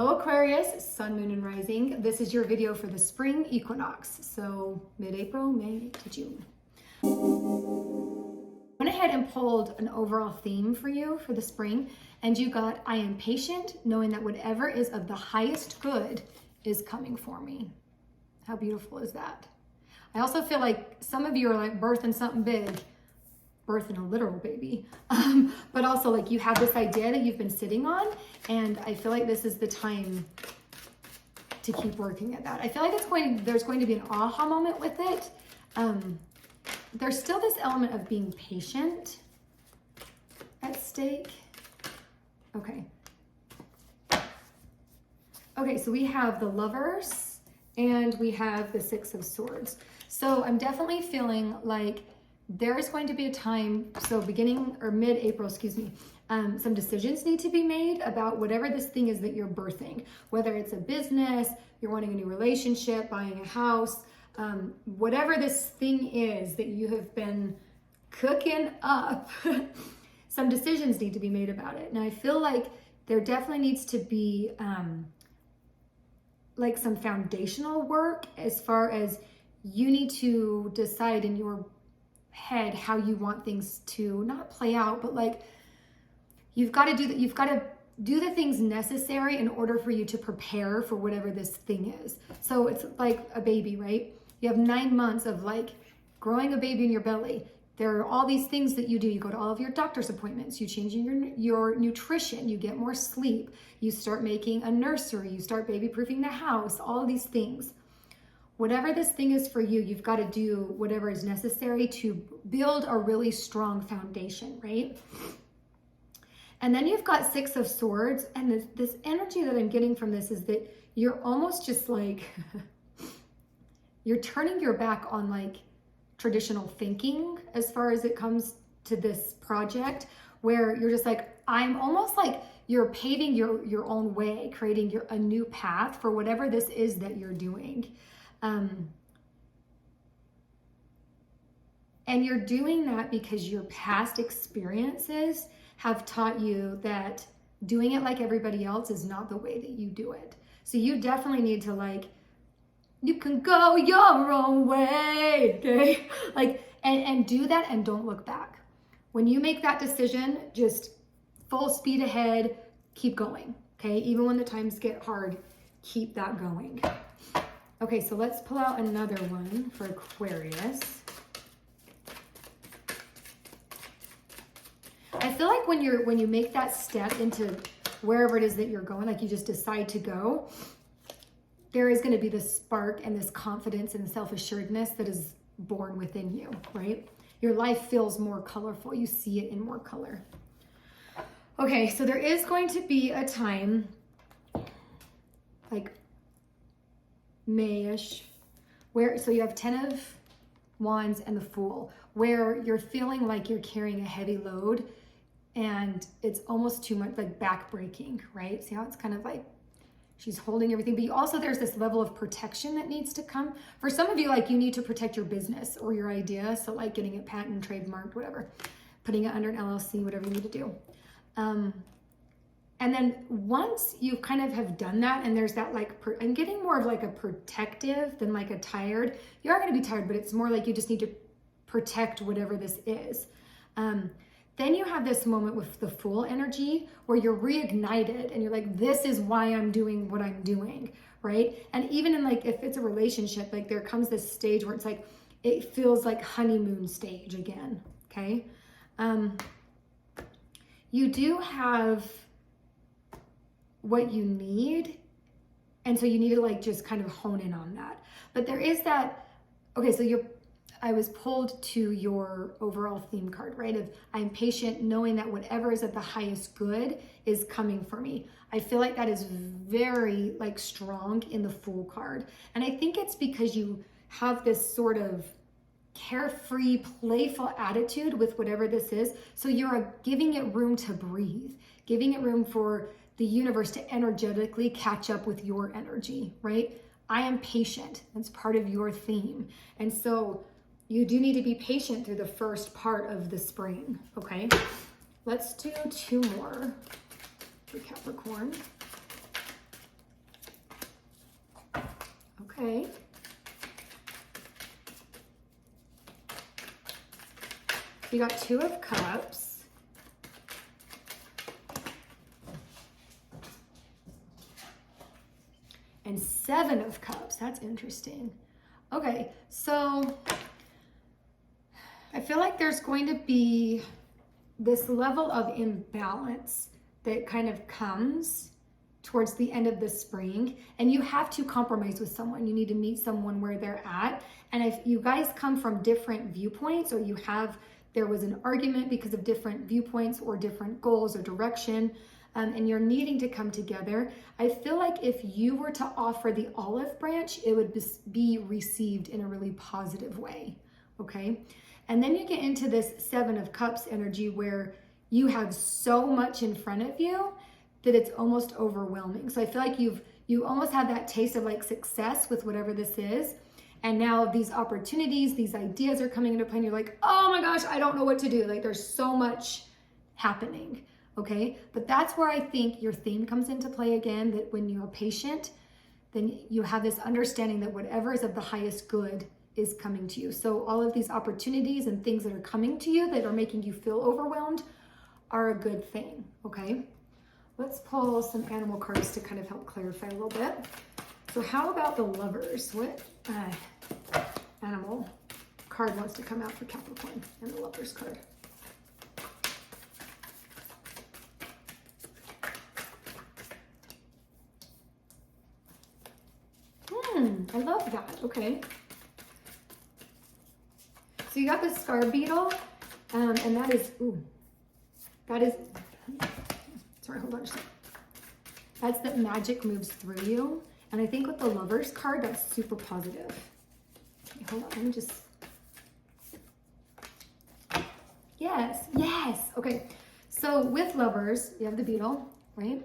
Hello Aquarius, Sun, Moon, and Rising. This is your video for the spring equinox, so mid-April, May to June. I went ahead and pulled an overall theme for you for the spring, and you got, I am patient, knowing that whatever is of the highest good is coming for me. How beautiful is that? I also feel like some of you are like birthing something big, birthing a literal baby, but also like you have this idea that you've been sitting on, and I feel like this is the time to keep working at that. I feel like there's going to be an aha moment with it. There's still this element of being patient at stake. Okay, so we have the Lovers and we have the Six of Swords. So I'm definitely feeling like there is going to be a time, so beginning or mid-April, some decisions need to be made about whatever this thing is that you're birthing, whether it's a business, you're wanting a new relationship, buying a house, whatever this thing is that you have been cooking up, some decisions need to be made about it. Now I feel like there definitely needs to be like some foundational work as far as you need to decide in your head how you want things to not play out, but like you've got to do the things necessary in order for you to prepare for whatever this thing is. So it's like a baby, right? You have 9 months of like growing a baby in your belly. There are all these things that you do. You go to all of your doctor's appointments, you change your nutrition, you get more sleep, you start making a nursery, you start baby proofing the house, all of these things. Whatever this thing is for you, you've got to do whatever is necessary to build a really strong foundation, right? And then you've got Six of Swords, and this energy that I'm getting from this is that you're almost just like, you're turning your back on like traditional thinking as far as it comes to this project, where you're just like, I'm almost like you're paving your own way, creating a new path for whatever this is that you're doing. And you're doing that because your past experiences have taught you that doing it like everybody else is not the way that you do it. So you definitely need to like, you can go your own way, okay? Like, and do that and don't look back. When you make that decision, just full speed ahead, keep going, okay? Even when the times get hard, keep that going. Okay, so let's pull out another one for Aquarius. I feel like when you make that step into wherever it is that you're going, like you just decide to go, there is going to be this spark and this confidence and self-assuredness that is born within you, right? Your life feels more colorful. You see it in more color. Okay, so there is going to be a time, like May-ish, where, so you have 10 of Wands and the Fool, where you're feeling like you're carrying a heavy load and it's almost too much, like back-breaking, right? See how it's kind of like she's holding everything, but you also, there's this level of protection that needs to come. For some of you, like you need to protect your business or your idea. So like getting it patent, trademarked, whatever, putting it under an LLC, whatever you need to do. And then once you kind of have done that, and there's that like, I'm getting more of like a protective than like a tired. You are going to be tired, but it's more like you just need to protect whatever this is. Then you have this moment with the Fool energy where you're reignited and you're like, this is why I'm doing what I'm doing, right? And even in like, if it's a relationship, like there comes this stage where it's like, it feels like honeymoon stage again, okay? You do have what you need, and so you need to like just kind of hone in on that. But there is that, okay, so I was pulled to your overall theme card, right? Of I'm patient, knowing that whatever is at the highest good is coming for me. I feel like that is very like strong in the Fool card. And I think it's because you have this sort of carefree, playful attitude with whatever this is. So you're giving it room to breathe, giving it room for the universe to energetically catch up with your energy, right? I am patient. That's part of your theme. And so you do need to be patient through the first part of the spring, okay? Let's do 2 more for Capricorn. Okay. You got Two of Cups. And Seven of Cups. That's interesting. Okay, so I feel like there's going to be this level of imbalance that kind of comes towards the end of the spring, and you have to compromise with someone. You need to meet someone where they're at. And if you guys come from different viewpoints, or there was an argument because of different viewpoints or different goals or direction, and you're needing to come together, I feel like if you were to offer the olive branch, it would be received in a really positive way, okay? And then you get into this Seven of Cups energy where you have so much in front of you that it's almost overwhelming. So I feel like you almost have that taste of like success with whatever this is. And now these opportunities, these ideas are coming into play, and you're like, oh my gosh, I don't know what to do. Like there's so much happening, okay? But that's where I think your theme comes into play again, that when you're patient, then you have this understanding that whatever is of the highest good is coming to you. So all of these opportunities and things that are coming to you that are making you feel overwhelmed are a good thing, okay? Let's pull some animal cards to kind of help clarify a little bit. So how about the Lovers? What animal card wants to come out for Capricorn and the Lovers card? I love that. Okay. So you got the scar beetle, and that is, sorry, hold on a second. That's that magic moves through you. And I think with the Lovers card, that's super positive. Okay, hold on, let me just, yes. Okay, so with Lovers, you have the beetle, right?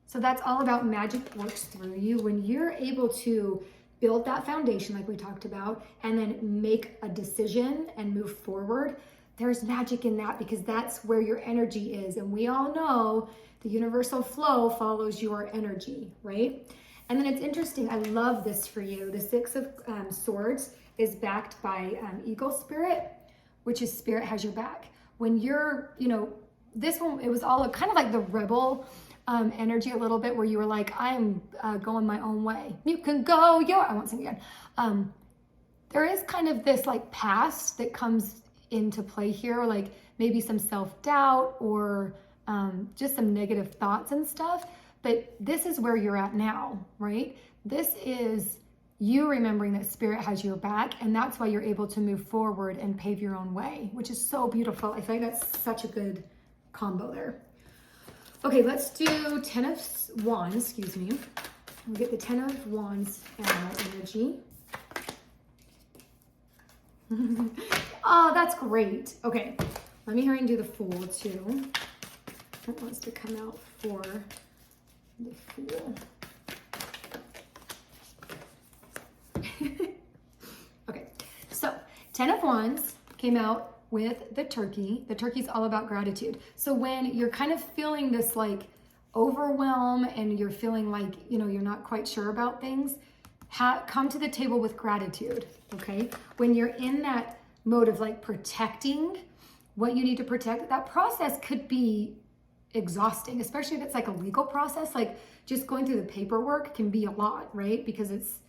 So that's all about magic works through you. When you're able to build that foundation like we talked about, and then make a decision and move forward, there's magic in that, because that's where your energy is. And we all know the universal flow follows your energy, right? And then it's interesting, I love this for you. The Six of Swords is backed by Eagle Spirit, which is Spirit has your back. When you're, this one, it was all kind of like the rebel energy a little bit, where you were like, I'm going my own way. You can go I won't sing again. There is kind of this like past that comes into play here, like maybe some self-doubt or just some negative thoughts and stuff. But this is where you're at now, right? This is you remembering that Spirit has your back, and that's why you're able to move forward and pave your own way, which is so beautiful. I feel like that's such a good combo there. Okay, let's do Ten of Wands, excuse me. We'll get the Ten of Wands energy. Oh, that's great. Okay, let me hurry and do the Fool too. What wants to come out for the Fool? Okay, so Ten of Wands came out with the turkey. The turkey's all about gratitude. So when you're kind of feeling this like overwhelm and you're feeling like, you're not quite sure about things, come to the table with gratitude, okay? When you're in that mode of like protecting what you need to protect, that process could be exhausting, especially if it's like a legal process. Like just going through the paperwork can be a lot, right? Because it's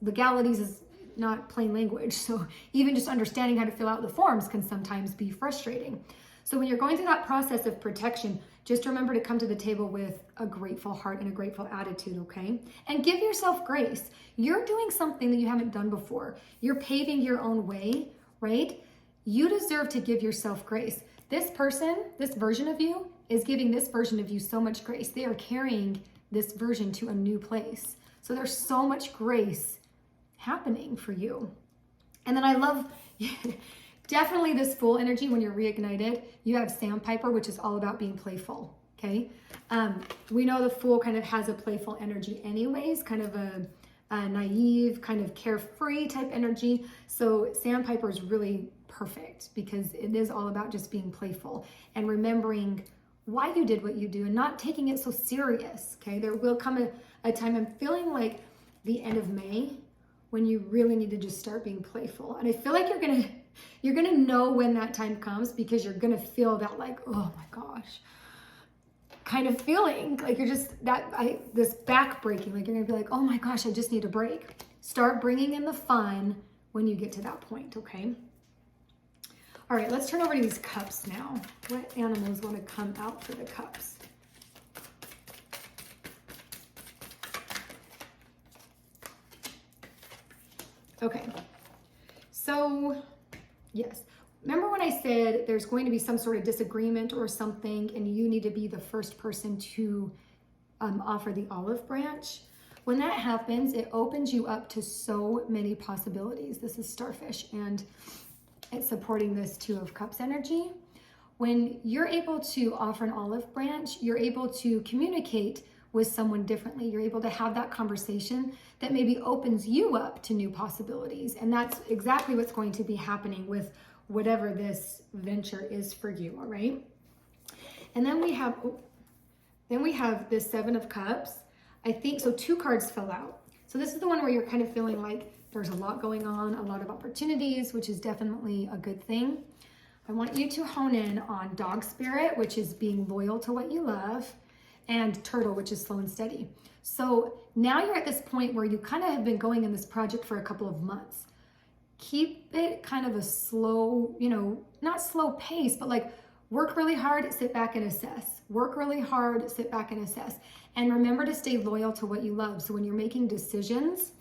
legalities is not plain language. So even just understanding how to fill out the forms can sometimes be frustrating. So when you're going through that process of protection, just remember to come to the table with a grateful heart and a grateful attitude, okay? And give yourself grace. You're doing something that you haven't done before. You're paving your own way, right? You deserve to give yourself grace. This person, this version of you, is giving this version of you so much grace. They are carrying this version to a new place. So there's so much grace happening for you. And then I love definitely this Fool energy. When you're reignited, you have Sandpiper, which is all about being playful, okay? We know the Fool kind of has a playful energy anyways, kind of a naive, kind of carefree type energy. So Sandpiper is really perfect because it is all about just being playful and remembering why you did what you do and not taking it so serious, okay? There will come a time I'm feeling like the end of May, when you really need to just start being playful. And I feel like you're gonna know when that time comes, because you're gonna feel that like, oh my gosh, kind of feeling like you're just this back breaking, like you're gonna be like, oh my gosh, I just need a break. Start bringing in the fun when you get to that point, okay? All right, let's turn over to these cups now. What animals want to come out for the cups? Okay, so yes. Remember when I said there's going to be some sort of disagreement or something, and you need to be the first person to offer the olive branch? When that happens, it opens you up to so many possibilities. This is starfish, and it's supporting this Two of Cups energy. When you're able to offer an olive branch, you're able to communicate with someone differently. You're able to have that conversation that maybe opens you up to new possibilities. And that's exactly what's going to be happening with whatever this venture is for you, all right? And then we have this Seven of Cups. I think, so 2 cards fell out. So this is the one where you're kind of feeling like there's a lot going on, a lot of opportunities, which is definitely a good thing. I want you to hone in on Dog Spirit, which is being loyal to what you love, and Turtle, which is slow and steady. So now you're at this point where you kind of have been going in this project for a couple of months. Keep it kind of a slow, not slow pace, but like work really hard, sit back and assess. Work really hard, sit back and assess. And remember to stay loyal to what you love. So when you're making decisions,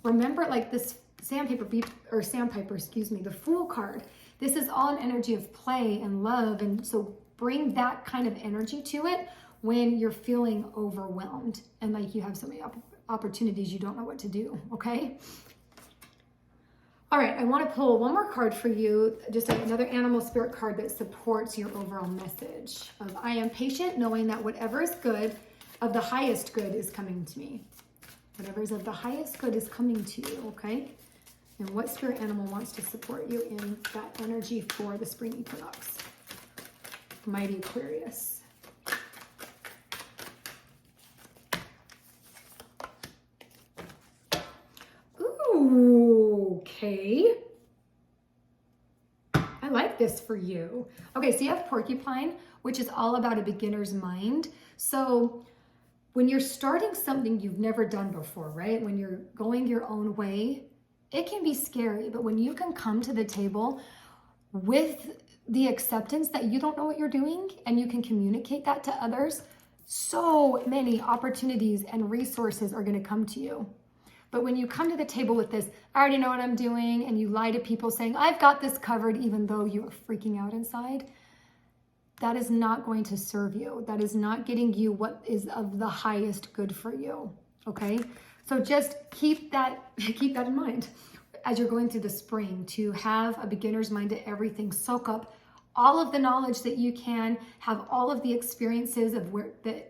remember like this sandpiper, the Fool card. This is all an energy of play and love. And so bring that kind of energy to it when you're feeling overwhelmed and like you have so many opportunities you don't know what to do, okay? All right, I want to pull one more card for you, just another animal spirit card that supports your overall message of I am patient, knowing that whatever is good, of the highest good is coming to me. Whatever is of the highest good is coming to you, okay? And what spirit animal wants to support you in that energy for the spring equinox? Mighty Aquarius. Ooh, okay. I like this for you. Okay, so you have Porcupine, which is all about a beginner's mind. So when you're starting something you've never done before, right? When you're going your own way, it can be scary, but when you can come to the table with the acceptance that you don't know what you're doing and you can communicate that to others, so many opportunities and resources are going to come to you. But when you come to the table with this, I already know what I'm doing, and you lie to people saying, I've got this covered, even though you are freaking out inside, that is not going to serve you. That is not getting you what is of the highest good for you, okay? So just keep that in mind as you're going through the spring, to have a beginner's mind to everything. Soak up all of the knowledge that you can, have all of the experiences of where the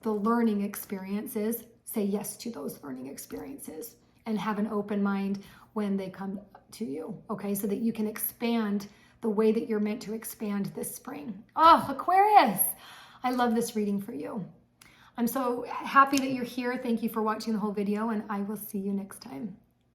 learning experiences. Say yes to those learning experiences and have an open mind when they come to you, okay? So that you can expand the way that you're meant to expand this spring. Oh, Aquarius, I love this reading for you. I'm so happy that you're here. Thank you for watching the whole video, and I will see you next time.